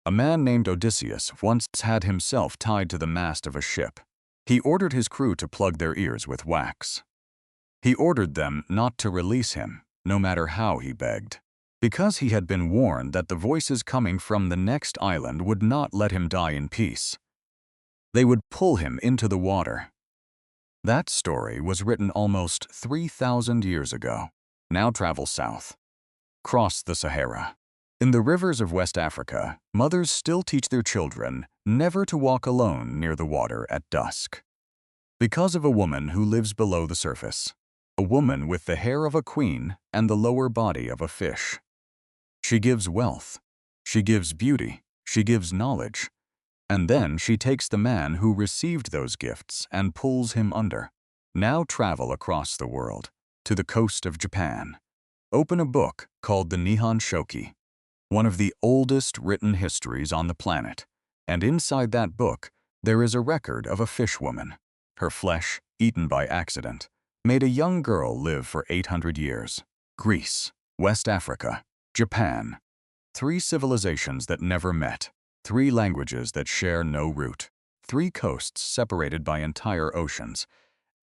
A man named Odysseus once had himself tied to the mast of a ship. He ordered his crew to plug their ears with wax. He ordered them not to release him, no matter how he begged, because he had been warned that the voices coming from the next island would not let him die in peace. They would pull him into the water. That story was written almost 3,000 years ago. Now travel south. Cross the Sahara. In the rivers of West Africa, mothers still teach their children never to walk alone near the water at dusk. Because of a woman who lives below the surface. A woman with the hair of a queen and the lower body of a fish. She gives wealth. She gives beauty. She gives knowledge. And then she takes the man who received those gifts and pulls him under. Now travel across the world, to the coast of Japan. Open a book called the Nihon Shoki, one of the oldest written histories on the planet, and inside that book there is a record of a fish woman. Her flesh, eaten by accident, made a young girl live for 800 years. Greece, West Africa, Japan. 3 civilizations that never met. 3 languages that share no root. 3 coasts separated by entire oceans.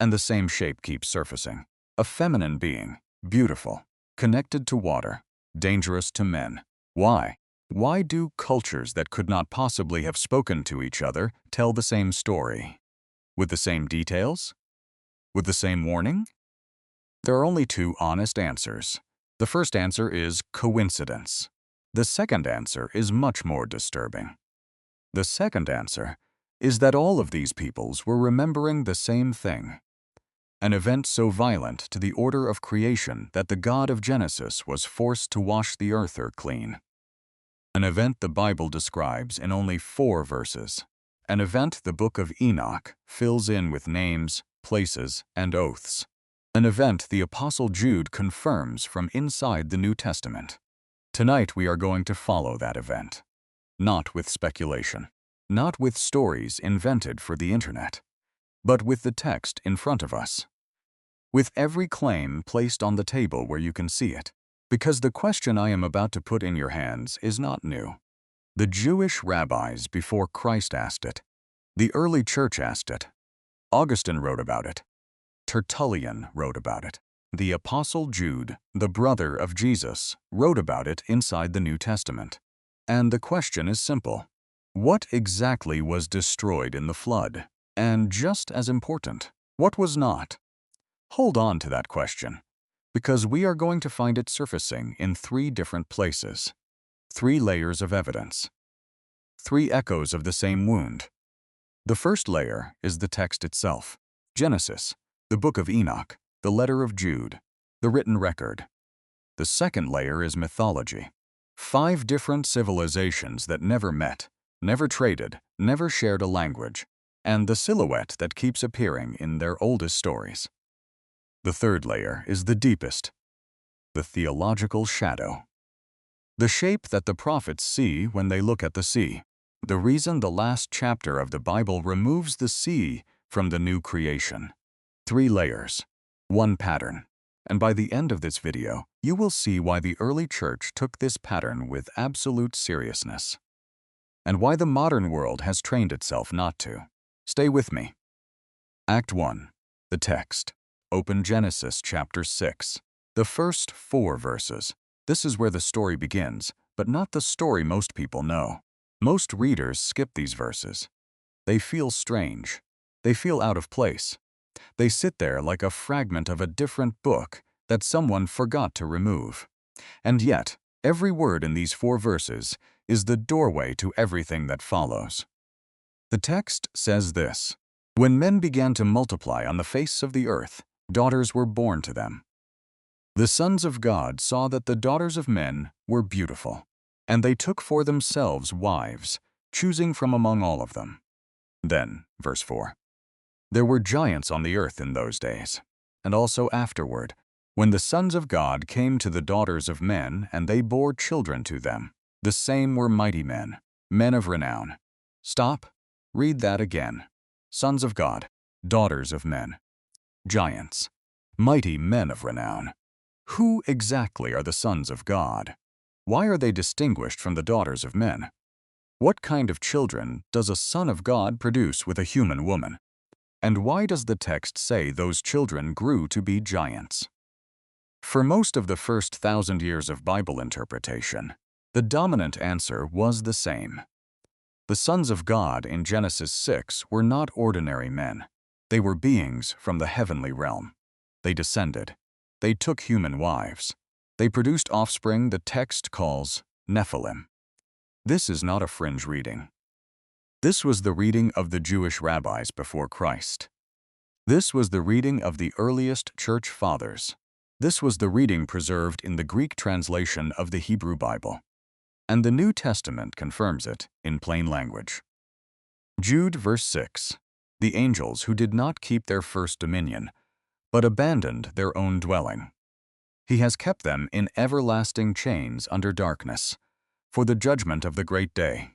And the same shape keeps surfacing. A feminine being, beautiful, connected to water, dangerous to men. Why? Why do cultures that could not possibly have spoken to each other tell the same story? With the same details? With the same warning? There are only 2 honest answers. The first answer is coincidence. The second answer is much more disturbing. The second answer is that all of these peoples were remembering the same thing. An event so violent to the order of creation that the God of Genesis was forced to wash the earth clean. An event the Bible describes in only 4 verses. An event the Book of Enoch fills in with names, places, and oaths. An event the Apostle Jude confirms from inside the New Testament. Tonight we are going to follow that event. Not with speculation, not with stories invented for the internet, but with the text in front of us. With every claim placed on the table where you can see it, because the question I am about to put in your hands is not new. The Jewish rabbis before Christ asked it. The early church asked it. Augustine wrote about it. Tertullian wrote about it. The Apostle Jude, the brother of Jesus, wrote about it inside the New Testament. And the question is simple. What exactly was destroyed in the flood? And just as important, what was not? Hold on to that question, because we are going to find it surfacing in 3 different places. 3 layers of evidence. 3 echoes of the same wound. The first layer is the text itself. Genesis, the Book of Enoch, the letter of Jude, the written record. The second layer is mythology. 5 different civilizations that never met, never traded, never shared a language, and the silhouette that keeps appearing in their oldest stories. The third layer is the deepest, the theological shadow. The shape that the prophets see when they look at the sea. The reason the last chapter of the Bible removes the sea from the new creation. 3 layers, 1 pattern. And by the end of this video, you will see why the early church took this pattern with absolute seriousness. And why the modern world has trained itself not to. Stay with me. Act 1. The text. Open Genesis chapter 6. The first 4 verses. This is where the story begins, but not the story most people know. Most readers skip these verses. They feel strange. They feel out of place. They sit there like a fragment of a different book that someone forgot to remove. And yet, every word in these 4 verses is the doorway to everything that follows. The text says this: When men began to multiply on the face of the earth, daughters were born to them. The sons of God saw that the daughters of men were beautiful, and they took for themselves wives, choosing from among all of them. Then, verse 4, there were giants on the earth in those days, and also afterward, when the sons of God came to the daughters of men, and they bore children to them. The same were mighty men, men of renown. Stop. Read that again. Sons of God, daughters of men. Giants, mighty men of renown. Who exactly are the sons of God? Why are they distinguished from the daughters of men? What kind of children does a son of God produce with a human woman? And why does the text say those children grew to be giants? For most of the first 1,000 years of Bible interpretation, the dominant answer was the same. The sons of God in Genesis 6 were not ordinary men. They were beings from the heavenly realm. They descended. They took human wives. They produced offspring the text calls Nephilim. This is not a fringe reading. This was the reading of the Jewish rabbis before Christ. This was the reading of the earliest church fathers. This was the reading preserved in the Greek translation of the Hebrew Bible. And the New Testament confirms it in plain language. Jude verse 6, the angels who did not keep their first dominion, but abandoned their own dwelling. He has kept them in everlasting chains under darkness, for the judgment of the great day.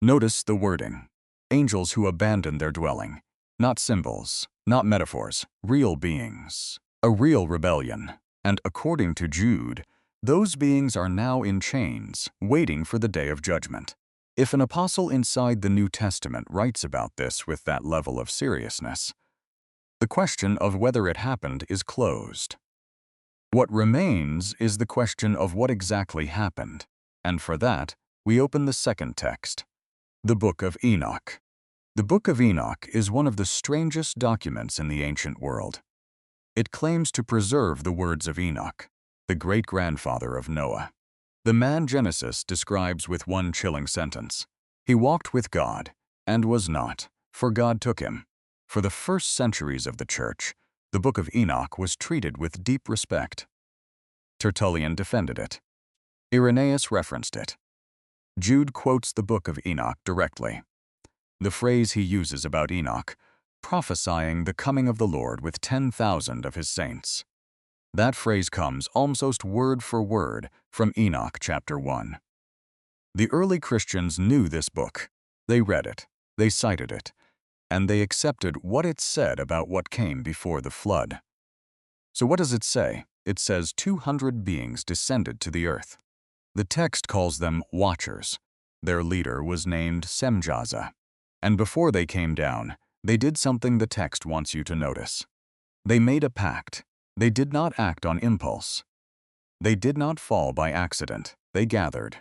Notice the wording, angels who abandoned their dwelling, not symbols, not metaphors, real beings, a real rebellion, and according to Jude, those beings are now in chains, waiting for the day of judgment. If an apostle inside the New Testament writes about this with that level of seriousness, the question of whether it happened is closed. What remains is the question of what exactly happened, and for that, we open the second text, the Book of Enoch. The Book of Enoch is one of the strangest documents in the ancient world. It claims to preserve the words of Enoch, the great-grandfather of Noah. The man Genesis describes with one chilling sentence. He walked with God, and was not, for God took him. For the first centuries of the church, the Book of Enoch was treated with deep respect. Tertullian defended it. Irenaeus referenced it. Jude quotes the Book of Enoch directly. The phrase he uses about Enoch, prophesying the coming of the Lord with 10,000 of his saints. That phrase comes almost word for word from Enoch chapter 1. The early Christians knew this book. They read it, they cited it, and they accepted what it said about what came before the flood. So what does it say? It says 200 beings descended to the earth. The text calls them watchers. Their leader was named Semjaza. And before they came down, they did something the text wants you to notice. They made a pact. They did not act on impulse. They did not fall by accident. They gathered.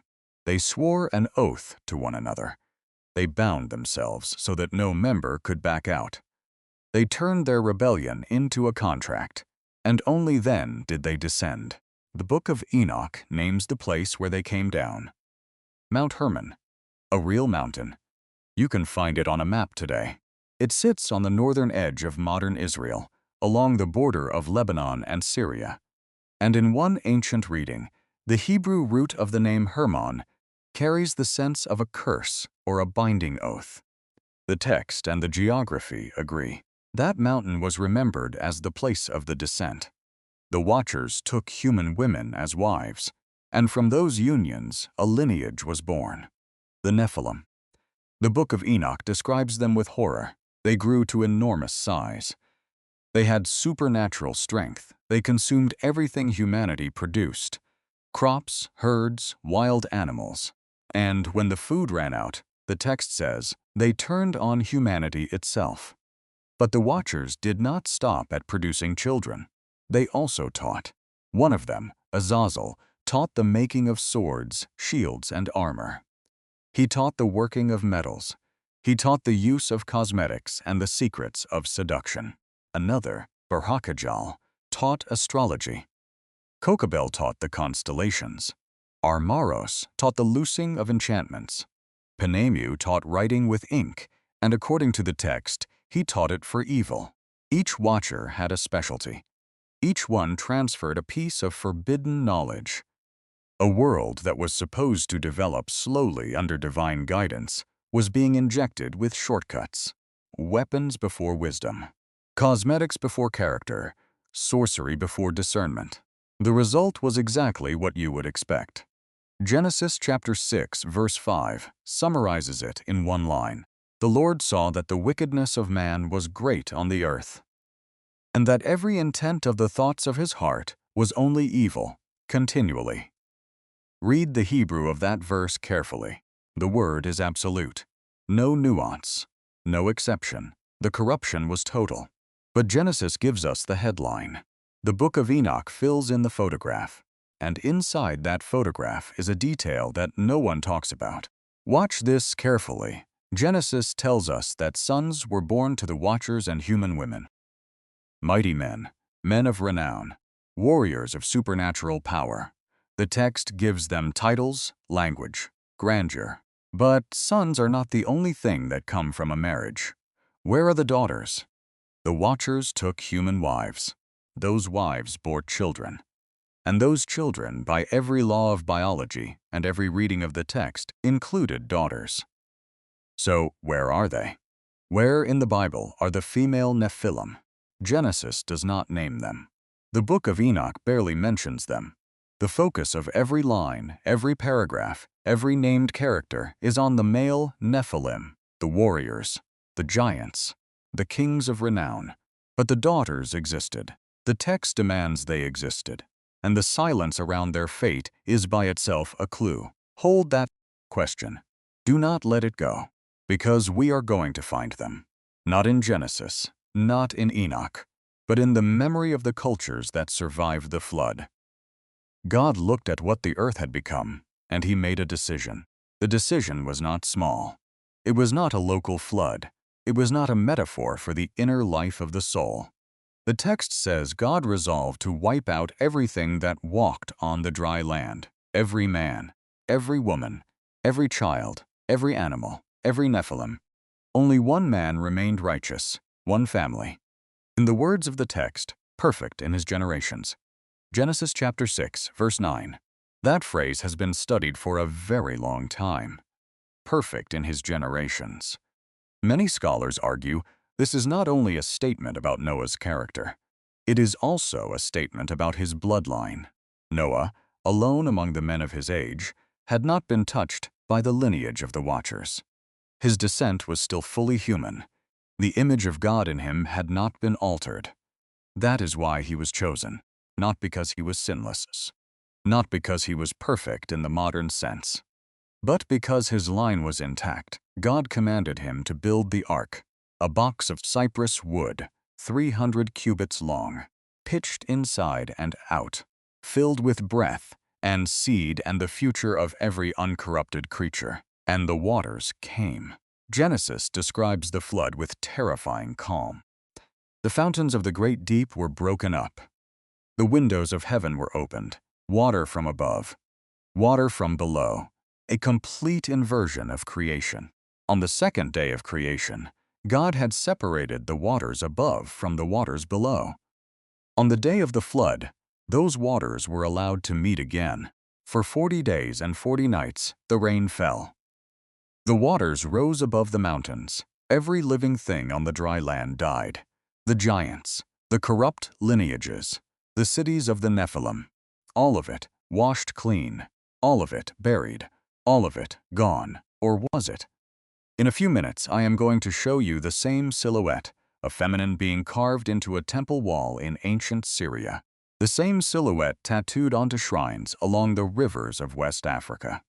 They swore an oath to one another. They bound themselves so that no member could back out. They turned their rebellion into a contract, and only then did they descend. The Book of Enoch names the place where they came down. Mount Hermon, a real mountain. You can find it on a map today. It sits on the northern edge of modern Israel, along the border of Lebanon and Syria. And in one ancient reading, the Hebrew root of the name Hermon carries the sense of a curse or a binding oath. The text and the geography agree. That mountain was remembered as the place of the descent. The watchers took human women as wives, and from those unions a lineage was born, the Nephilim. The Book of Enoch describes them with horror. They grew to enormous size. They had supernatural strength. They consumed everything humanity produced, crops, herds, wild animals. And when the food ran out, the text says, they turned on humanity itself. But the watchers did not stop at producing children. They also taught. One of them, Azazel, taught the making of swords, shields, and armor. He taught the working of metals. He taught the use of cosmetics and the secrets of seduction. Another, Barhakajal, taught astrology. Kokabel taught the constellations. Armaros taught the loosing of enchantments. Penemu taught writing with ink, and according to the text, he taught it for evil. Each watcher had a specialty. Each one transferred a piece of forbidden knowledge. A world that was supposed to develop slowly under divine guidance was being injected with shortcuts. Weapons before wisdom. Cosmetics before character. Sorcery before discernment. The result was exactly what you would expect. Genesis chapter 6, verse 5 summarizes it in one line. The Lord saw that the wickedness of man was great on the earth, and that every intent of the thoughts of his heart was only evil, continually. Read the Hebrew of that verse carefully. The word is absolute. No nuance, no exception. The corruption was total. But Genesis gives us the headline. The Book of Enoch fills in the photograph. And inside that photograph is a detail that no one talks about. Watch this carefully. Genesis tells us that sons were born to the Watchers and human women. Mighty men, men of renown, warriors of supernatural power. The text gives them titles, language, grandeur. But sons are not the only thing that come from a marriage. Where are the daughters? The Watchers took human wives. Those wives bore children. And those children, by every law of biology and every reading of the text, included daughters. So, where are they? Where in the Bible are the female Nephilim? Genesis does not name them. The Book of Enoch barely mentions them. The focus of every line, every paragraph, every named character is on the male Nephilim, the warriors, the giants, the kings of renown. But the daughters existed. The text demands they existed. And the silence around their fate is by itself a clue. Hold that question. Do not let it go, because we are going to find them. Not in Genesis, not in Enoch, but in the memory of the cultures that survived the flood. God looked at what the earth had become, and he made a decision. The decision was not small. It was not a local flood. It was not a metaphor for the inner life of the soul. The text says God resolved to wipe out everything that walked on the dry land, every man, every woman, every child, every animal, every Nephilim. Only one man remained righteous, one family. In the words of the text, perfect in his generations. Genesis chapter 6, verse 9. That phrase has been studied for a very long time. Perfect in his generations. Many scholars argue this is not only a statement about Noah's character, it is also a statement about his bloodline. Noah, alone among the men of his age, had not been touched by the lineage of the Watchers. His descent was still fully human. The image of God in him had not been altered. That is why he was chosen, not because he was sinless, not because he was perfect in the modern sense, but because his line was intact. God commanded him to build the ark, a box of cypress wood, 300 cubits long, pitched inside and out, filled with breath and seed and the future of every uncorrupted creature. And the waters came. Genesis describes the flood with terrifying calm. The fountains of the great deep were broken up. The windows of heaven were opened, water from above, water from below, a complete inversion of creation. On the second day of creation, God had separated the waters above from the waters below. On the day of the flood, those waters were allowed to meet again. For 40 days and 40 nights, the rain fell. The waters rose above the mountains. Every living thing on the dry land died. The giants, the corrupt lineages, the cities of the Nephilim, all of it washed clean, all of it buried, all of it gone, or was it? In a few minutes, I am going to show you the same silhouette, a feminine being carved into a temple wall in ancient Syria. The same silhouette tattooed onto shrines along the rivers of West Africa.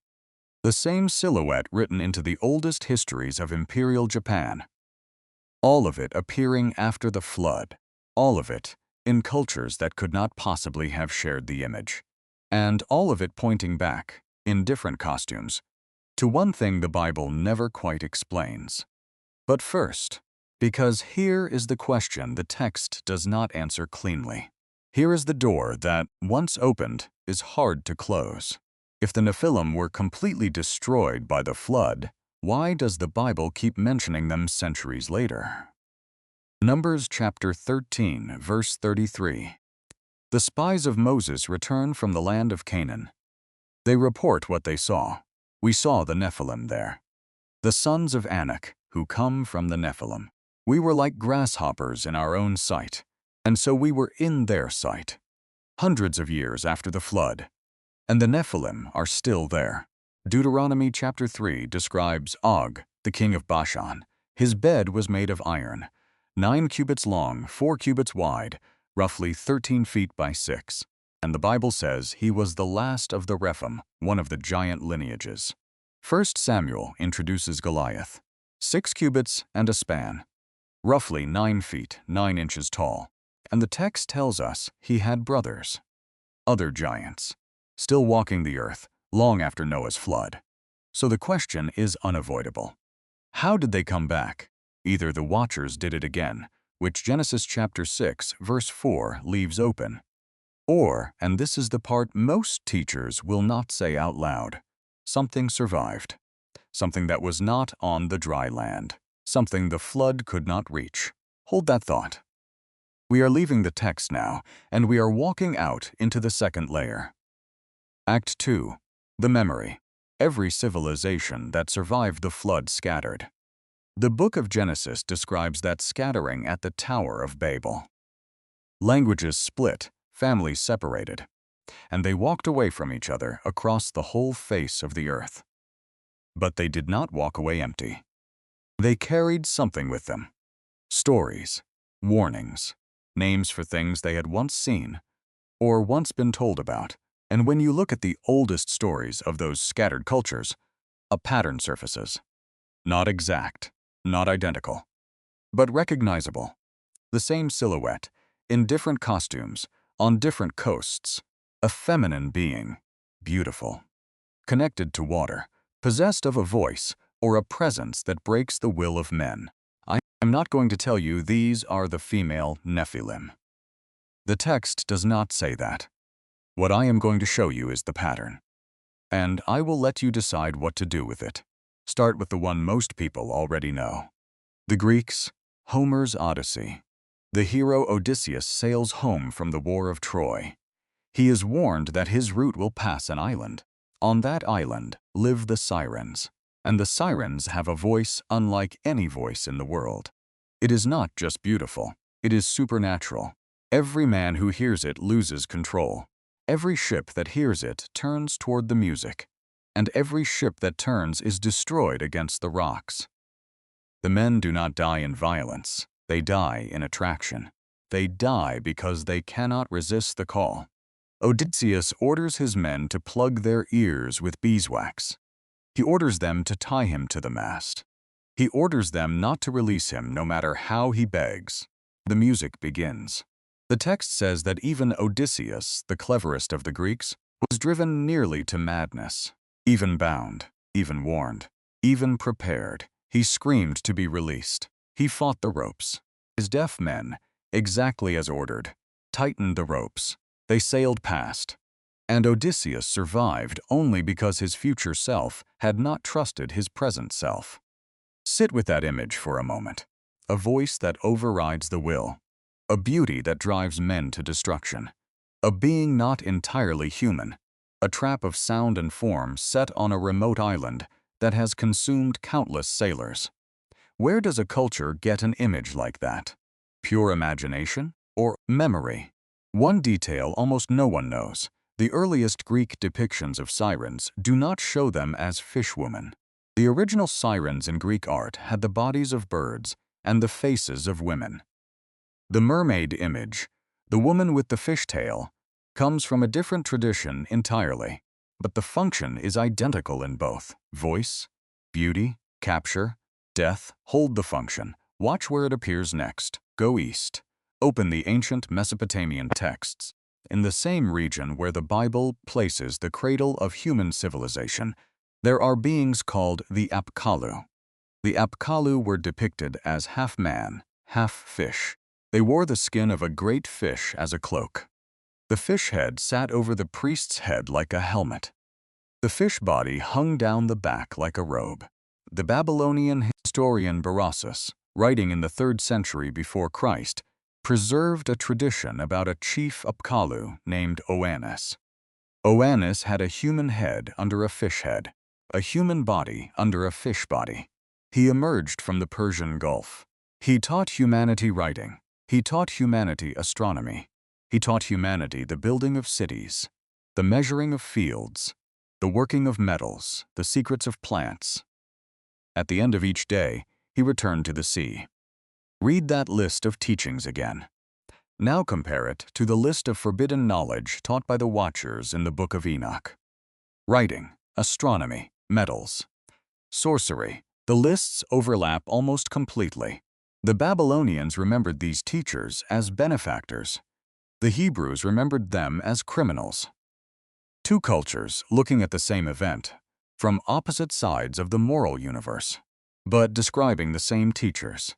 The same silhouette written into the oldest histories of Imperial Japan. All of it appearing after the flood. All of it in cultures that could not possibly have shared the image. And all of it pointing back, in different costumes, to one thing the Bible never quite explains. But first, because here is the question the text does not answer cleanly. Here is the door that, once opened, is hard to close. If the Nephilim were completely destroyed by the flood, why does the Bible keep mentioning them centuries later? Numbers chapter 13, verse 33. The spies of Moses return from the land of Canaan. They report what they saw. We saw the Nephilim there. The sons of Anak, who come from the Nephilim. We were like grasshoppers in our own sight, and so we were in their sight. Hundreds of years after the flood, and the Nephilim are still there. Deuteronomy chapter 3 describes Og, the king of Bashan. His bed was made of iron, 9 cubits long, 4 cubits wide, roughly 13 feet by 6. And the Bible says he was the last of the Rephaim, one of the giant lineages. 1 Samuel introduces Goliath, 6 cubits and a span, roughly 9 feet 9 inches tall, and the text tells us he had brothers, other giants, still walking the earth long after Noah's flood. So the question is unavoidable. How did they come back? Either the Watchers did it again, which Genesis chapter 6 verse 4 leaves open, or, and this is the part most teachers will not say out loud, something survived, something that was not on the dry land, something the flood could not reach. Hold that thought. We are leaving the text now, and we are walking out into the second layer. Act 2. The memory. Every civilization that survived the flood scattered. The book of Genesis describes that scattering at the Tower of Babel. Languages split, families separated, and they walked away from each other across the whole face of the earth. But they did not walk away empty. They carried something with them. Stories, warnings, names for things they had once seen or once been told about. And when you look at the oldest stories of those scattered cultures, a pattern surfaces. Not exact, not identical, but recognizable. The same silhouette, in different costumes, on different coasts. A feminine being, beautiful, connected to water, possessed of a voice or a presence that breaks the will of men. I am not going to tell you these are the female Nephilim. The text does not say that. What I am going to show you is the pattern, and I will let you decide what to do with it. Start with the one most people already know. The Greeks, Homer's Odyssey. The hero Odysseus sails home from the war of Troy. He is warned that his route will pass an island. On that island live the Sirens, and the Sirens have a voice unlike any voice in the world. It is not just beautiful, it is supernatural. Every man who hears it loses control. Every ship that hears it turns toward the music, and every ship that turns is destroyed against the rocks. The men do not die in violence, they die in attraction. They die because they cannot resist the call. Odysseus orders his men to plug their ears with beeswax. He orders them to tie him to the mast. He orders them not to release him no matter how he begs. The music begins. The text says that even Odysseus, the cleverest of the Greeks, was driven nearly to madness. Even bound, even warned, even prepared, he screamed to be released. He fought the ropes. His deaf men, exactly as ordered, tightened the ropes. They sailed past. And Odysseus survived only because his future self had not trusted his present self. Sit with that image for a moment. A voice that overrides the will. A beauty that drives men to destruction. A being not entirely human. A trap of sound and form set on a remote island that has consumed countless sailors. Where does a culture get an image like that? Pure imagination or memory? One detail almost no one knows. The earliest Greek depictions of sirens do not show them as fishwomen. The original sirens in Greek art had the bodies of birds and the faces of women. The mermaid image, the woman with the fishtail, comes from a different tradition entirely, but the function is identical in both. Voice, beauty, capture, death. Hold the function. Watch where it appears next. Go east. Open the ancient Mesopotamian texts. In the same region where the Bible places the cradle of human civilization, there are beings called the Apkallu. The Apkallu were depicted as half man, half fish. They wore the skin of a great fish as a cloak. The fish head sat over the priest's head like a helmet. The fish body hung down the back like a robe. The Babylonian historian Berossus, writing in the 3rd century before Christ, preserved a tradition about a chief Apkallu named Oannes. Oannes had a human head under a fish head, a human body under a fish body. He emerged from the Persian Gulf. He taught humanity writing. He taught humanity astronomy. He taught humanity the building of cities, the measuring of fields, the working of metals, the secrets of plants. At the end of each day, he returned to the sea. Read that list of teachings again. Now compare it to the list of forbidden knowledge taught by the Watchers in the Book of Enoch. Writing, astronomy, metals, Sorcery. The lists overlap almost completely. The Babylonians remembered these teachers as benefactors. The Hebrews remembered them as criminals. Two cultures looking at the same event, from opposite sides of the moral universe, but describing the same teachers,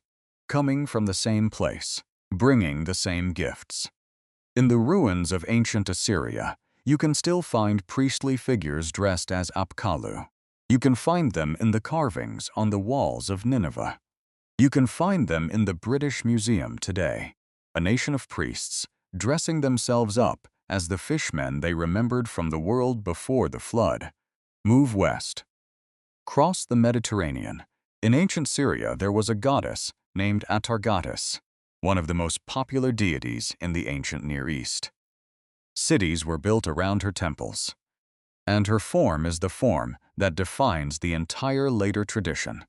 coming from the same place, bringing the same gifts. In the ruins of ancient Assyria, you can still find priestly figures dressed as Apkallu. You can find them in the carvings on the walls of Nineveh. You can find them in the British Museum today, a nation of priests dressing themselves up as the fishmen they remembered from the world before the flood. Move west. Cross the Mediterranean. In ancient Syria, there was a goddess named Atargatis, one of the most popular deities in the ancient Near East. Cities were built around her temples, and her form is the form that defines the entire later tradition.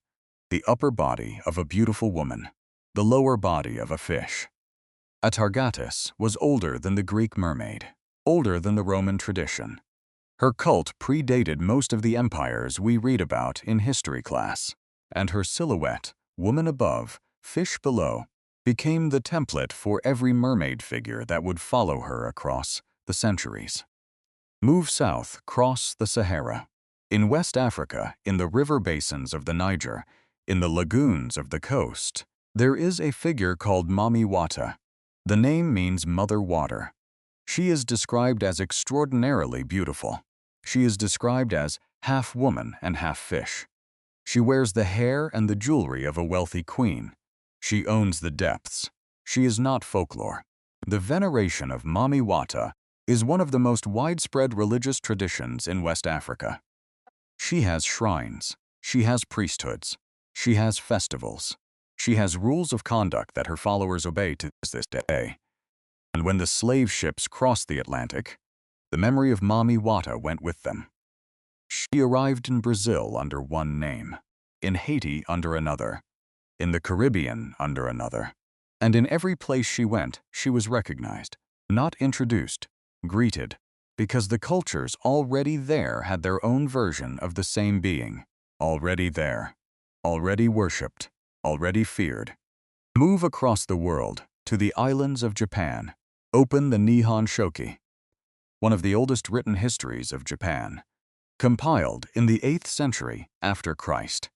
The upper body of a beautiful woman, the lower body of a fish. Atargatis was older than the Greek mermaid, older than the Roman tradition. Her cult predated most of the empires we read about in history class, and her silhouette, woman above, fish below, became the template for every mermaid figure that would follow her across the centuries. Move south, cross the Sahara. In West Africa, in the river basins of the Niger, in the lagoons of the coast, there is a figure called Mami Wata. The name means mother water. She is described as extraordinarily beautiful. She is described as half woman and half fish. She wears the hair and the jewelry of a wealthy queen. She owns the depths. She is not folklore. The veneration of Mami Wata is one of the most widespread religious traditions in West Africa. She has shrines. She has priesthoods. She has festivals. She has rules of conduct that her followers obey to this day. And when the slave ships crossed the Atlantic, the memory of Mami Wata went with them. She arrived in Brazil under one name, in Haiti under another, in the Caribbean under another, and in every place she went, she was recognized, not introduced, greeted, because the cultures already there had their own version of the same being, already there, already worshipped, already feared. Move across the world to the islands of Japan. Open the Nihon Shoki, one of the oldest written histories of Japan, compiled in the 8th century after Christ.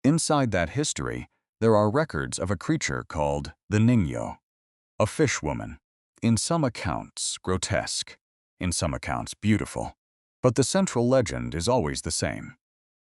Inside that history, there are records of a creature called the Ningyo, a fishwoman, in some accounts grotesque, in some accounts beautiful, but the central legend is always the same.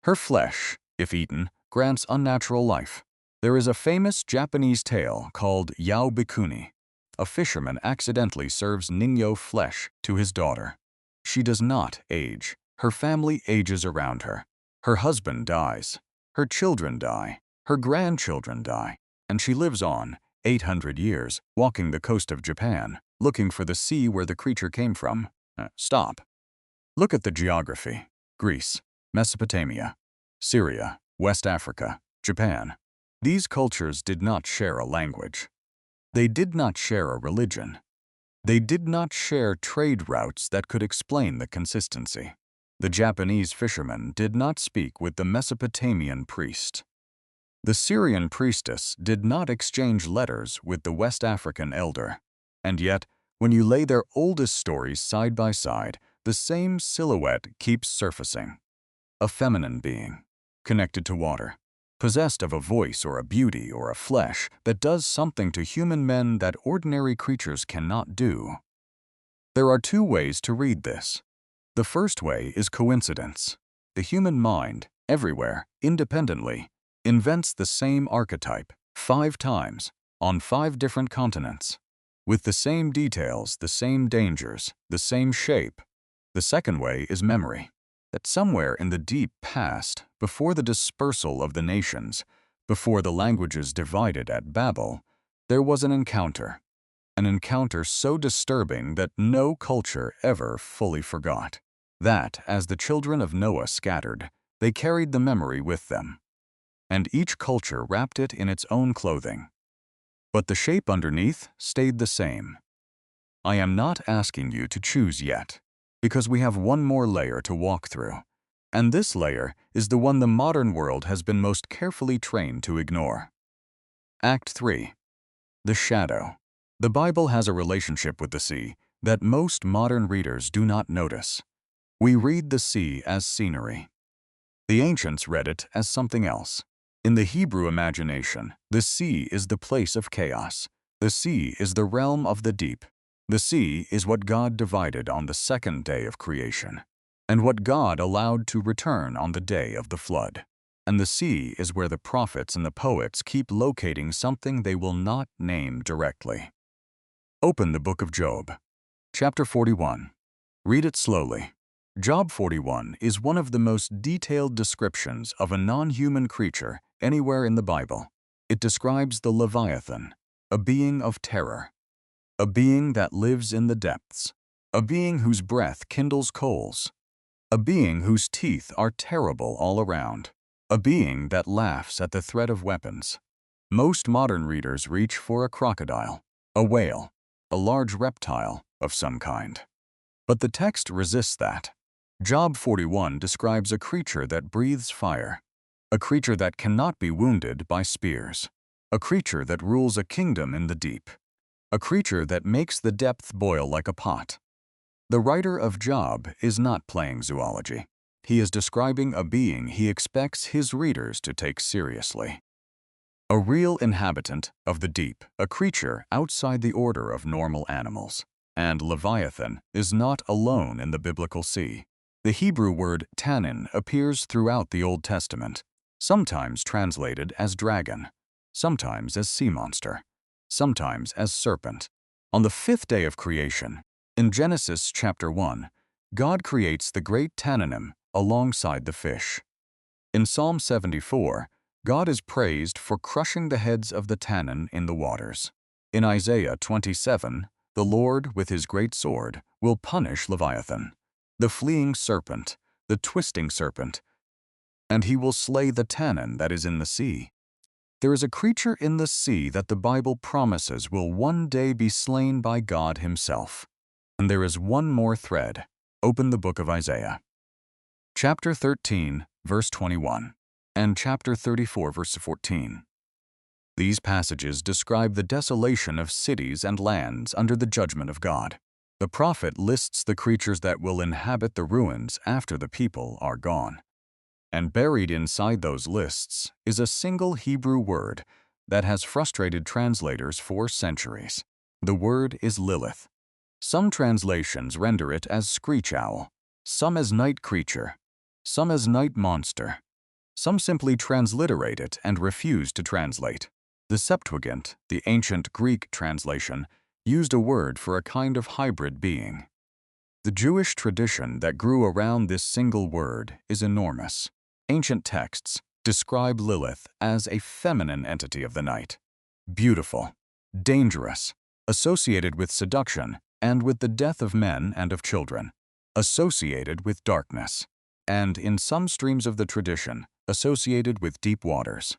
Her flesh, if eaten, grants unnatural life. There is a famous Japanese tale called Yao Bikuni. A fisherman accidentally serves Ningyo flesh to his daughter. She does not age. Her family ages around her. Her husband dies. Her children die. Her grandchildren die. And she lives on, 800 years, walking the coast of Japan, looking for the sea where the creature came from. Stop. Look at the geography. Greece, Mesopotamia, Syria, West Africa, Japan. These cultures did not share a language. They did not share a religion. They did not share trade routes that could explain the consistency. The Japanese fisherman did not speak with the Mesopotamian priest. The Syrian priestess did not exchange letters with the West African elder. And yet, when you lay their oldest stories side by side, the same silhouette keeps surfacing. A feminine being, connected to water, possessed of a voice or a beauty or a flesh that does something to human men that ordinary creatures cannot do. There are two ways to read this. The first way is coincidence. The human mind, everywhere, independently, invents the same archetype 5 times on 5 different continents, with the same details, the same dangers, the same shape. The second way is memory. That somewhere in the deep past, before the dispersal of the nations, before the languages divided at Babel, there was an encounter so disturbing that no culture ever fully forgot. That, as the children of Noah scattered, they carried the memory with them, and each culture wrapped it in its own clothing. But the shape underneath stayed the same. I am not asking you to choose yet, because we have one more layer to walk through. And this layer is the one the modern world has been most carefully trained to ignore. Act 3. The shadow. The Bible has a relationship with the sea that most modern readers do not notice. We read the sea as scenery. The ancients read it as something else. In the Hebrew imagination, the sea is the place of chaos. The sea is the realm of the deep. The sea is what God divided on the second day of creation, and what God allowed to return on the day of the flood. And the sea is where the prophets and the poets keep locating something they will not name directly. Open the book of Job. Chapter 41. Read it slowly. Job 41 is one of the most detailed descriptions of a non-human creature anywhere in the Bible. It describes the Leviathan, a being of terror, a being that lives in the depths, a being whose breath kindles coals, a being whose teeth are terrible all around, a being that laughs at the threat of weapons. Most modern readers reach for a crocodile, a whale, a large reptile of some kind. But the text resists that. Job 41 describes a creature that breathes fire, a creature that cannot be wounded by spears, a creature that rules a kingdom in the deep, a creature that makes the depth boil like a pot. The writer of Job is not playing zoology. He is describing a being he expects his readers to take seriously. A real inhabitant of the deep, a creature outside the order of normal animals. And Leviathan is not alone in the biblical sea. The Hebrew word Tannin appears throughout the Old Testament, sometimes translated as dragon, sometimes as sea monster, sometimes as serpent. On the fifth day of creation, in Genesis chapter 1, God creates the great Tannin alongside the fish. In Psalm 74, God is praised for crushing the heads of the Tannin in the waters. In Isaiah 27, the Lord, with his great sword, will punish Leviathan, the fleeing serpent, the twisting serpent, and he will slay the Tannin that is in the sea. There is a creature in the sea that the Bible promises will one day be slain by God himself. And there is one more thread. Open the book of Isaiah. Chapter 13, verse 21, and chapter 34, verse 14. These passages describe the desolation of cities and lands under the judgment of God. The prophet lists the creatures that will inhabit the ruins after the people are gone. And buried inside those lists is a single Hebrew word that has frustrated translators for centuries. The word is Lilith. Some translations render it as screech owl, some as night creature, some as night monster. Some simply transliterate it and refuse to translate. The Septuagint, the ancient Greek translation, used a word for a kind of hybrid being. The Jewish tradition that grew around this single word is enormous. Ancient texts describe Lilith as a feminine entity of the night, beautiful, dangerous, associated with seduction and with the death of men and of children, associated with darkness, and in some streams of the tradition, associated with deep waters.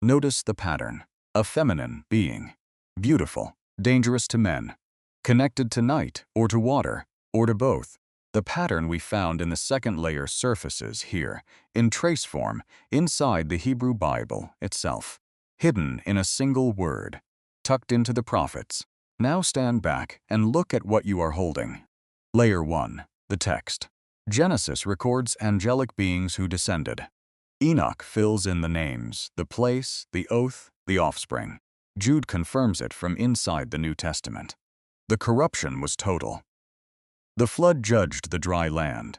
Notice the pattern. A feminine being, beautiful, dangerous to men, connected to night or to water or to both. The pattern we found in the second layer surfaces here, in trace form, inside the Hebrew Bible itself, hidden in a single word, tucked into the prophets. Now stand back and look at what you are holding. Layer 1, the text. Genesis records angelic beings who descended. Enoch fills in the names, the place, the oath, the offspring. Jude confirms it from inside the New Testament. The corruption was total. The flood judged the dry land.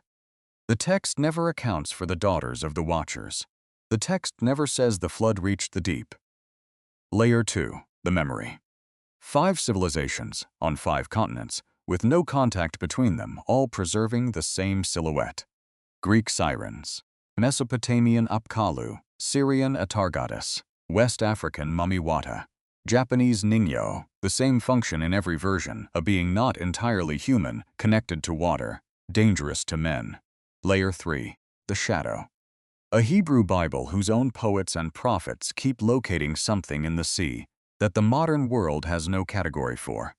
The text never accounts for the daughters of the Watchers. The text never says the flood reached the deep. Layer 2, the memory. 5 civilizations on 5 continents, with no contact between them, all preserving the same silhouette. Greek Sirens, Mesopotamian Apkallu, Syrian Atargatis, West African Mami Wata, Japanese Ningyo, the same function in every version, a being not entirely human, connected to water, dangerous to men. Layer 3, the shadow. A Hebrew Bible whose own poets and prophets keep locating something in the sea that the modern world has no category for.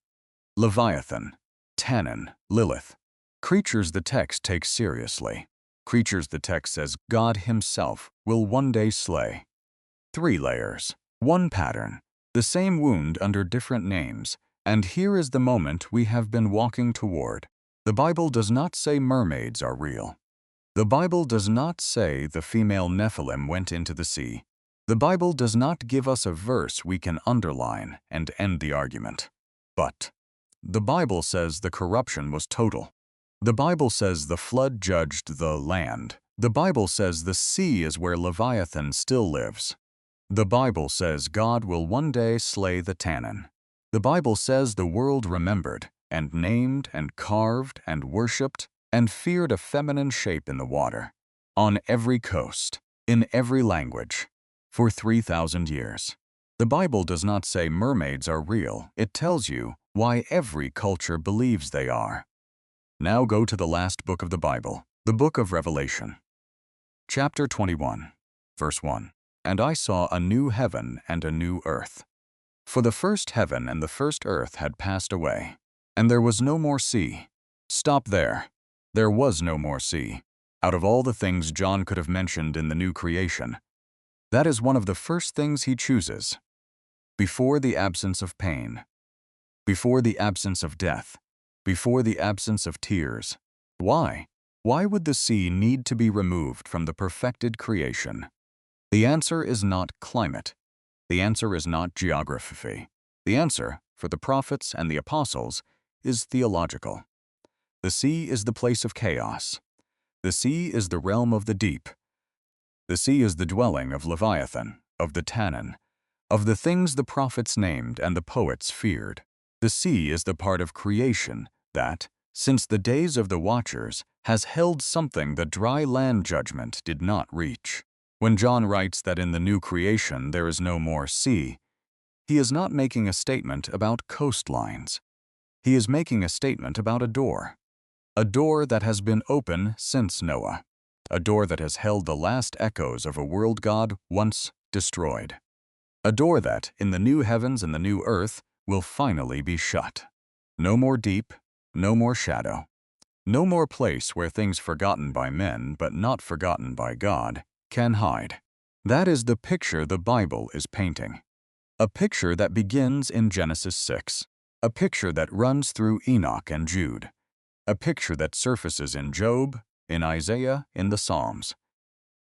Leviathan, Tannin, Lilith, creatures the text takes seriously. Creatures the text says God himself will one day slay. 3 layers, 1 pattern, the same wound under different names, and here is the moment we have been walking toward. The Bible does not say mermaids are real. The Bible does not say the female Nephilim went into the sea. The Bible does not give us a verse we can underline and end the argument. But the Bible says the corruption was total. The Bible says the flood judged the land. The Bible says the sea is where Leviathan still lives. The Bible says God will one day slay the Tannin. The Bible says the world remembered and named and carved and worshipped and feared a feminine shape in the water, on every coast, in every language, for 3,000 years. The Bible does not say mermaids are real. It tells you why every culture believes they are. Now go to the last book of the Bible, the book of Revelation. Chapter 21, verse 1. And I saw a new heaven and a new earth. For the first heaven and the first earth had passed away, and there was no more sea. Stop there. There was no more sea. Out of all the things John could have mentioned in the new creation, that is one of the first things he chooses. Before the absence of pain, before the absence of death, before the absence of tears. Why? Why would the sea need to be removed from the perfected creation? The answer is not climate. The answer is not geography. The answer, for the prophets and the apostles, is theological. The sea is the place of chaos. The sea is the realm of the deep. The sea is the dwelling of Leviathan, of the Tannin, of the things the prophets named and the poets feared. The sea is the part of creation that, since the days of the Watchers, has held something the dry land judgment did not reach. When John writes that in the new creation there is no more sea, he is not making a statement about coastlines. He is making a statement about a door that has been open since Noah, a door that has held the last echoes of a world God once destroyed, a door that, in the new heavens and the new earth, will finally be shut. No more deep, no more shadow, no more place where things forgotten by men but not forgotten by God can hide. That is the picture the Bible is painting. A picture that begins in Genesis 6, a picture that runs through Enoch and Jude, a picture that surfaces in Job, in Isaiah, in the Psalms,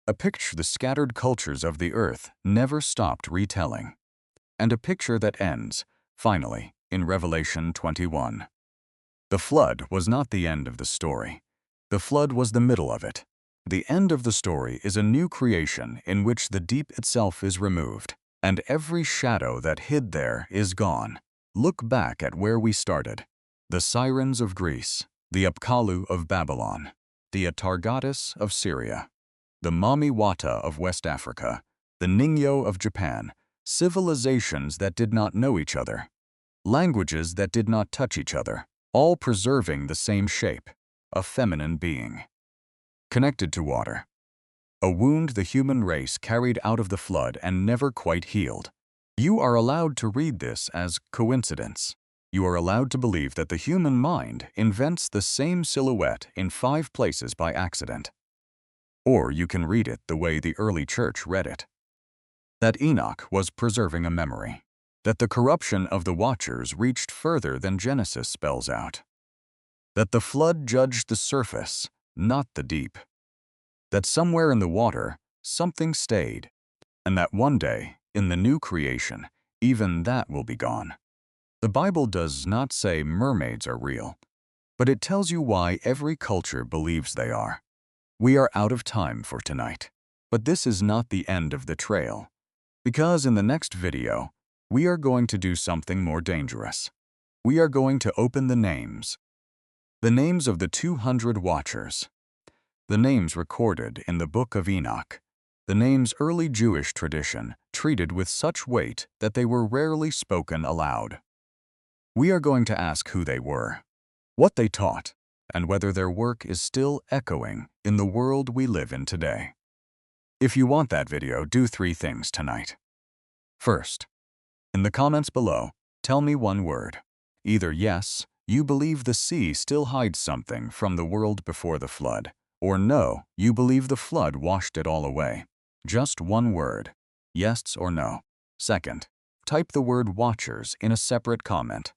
a picture the scattered cultures of the earth never stopped retelling, and a picture that ends, finally, in Revelation 21. The flood was not the end of the story. The flood was the middle of it. The end of the story is a new creation in which the deep itself is removed, and every shadow that hid there is gone. Look back at where we started. The Sirens of Greece, the Apkallu of Babylon, the Atargatis of Syria, the Mami Wata of West Africa, the Ningyo of Japan, civilizations that did not know each other, languages that did not touch each other, all preserving the same shape, a feminine being. Connected to water. A wound the human race carried out of the flood and never quite healed. You are allowed to read this as coincidence. You are allowed to believe that the human mind invents the same silhouette in 5 places by accident. Or you can read it the way the early church read it. That Enoch was preserving a memory. That the corruption of the Watchers reached further than Genesis spells out. That the flood judged the surface, not the deep. That somewhere in the water, something stayed, and that one day, in the new creation, even that will be gone. The Bible does not say mermaids are real, but it tells you why every culture believes they are. We are out of time for tonight, but this is not the end of the trail, because in the next video, we are going to do something more dangerous. We are going to open the names of the 200 Watchers, the names recorded in the Book of Enoch, the names early Jewish tradition treated with such weight that they were rarely spoken aloud. We are going to ask who they were, what they taught, and whether their work is still echoing in the world we live in today. If you want that video, do 3 things tonight. First, in the comments below, tell me one word. Either yes, you believe the sea still hides something from the world before the flood, Or no, you believe the flood washed it all away. Just one word, yes or no. Second, type the word Watchers in a separate comment.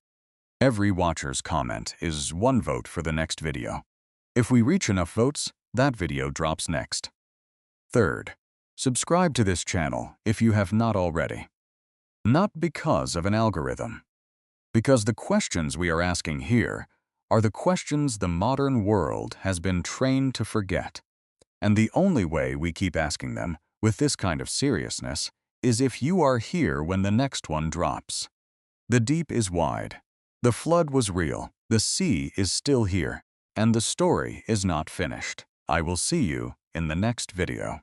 Every Watchers comment is one vote for the next video. If we reach enough votes, that video drops next. Third, subscribe to this channel if you have not already. Not because of an algorithm. Because the questions we are asking here are the questions the modern world has been trained to forget. And the only way we keep asking them with this kind of seriousness is if you are here when the next one drops. The deep is wide. The flood was real. The sea is still here. And the story is not finished. I will see you in the next video.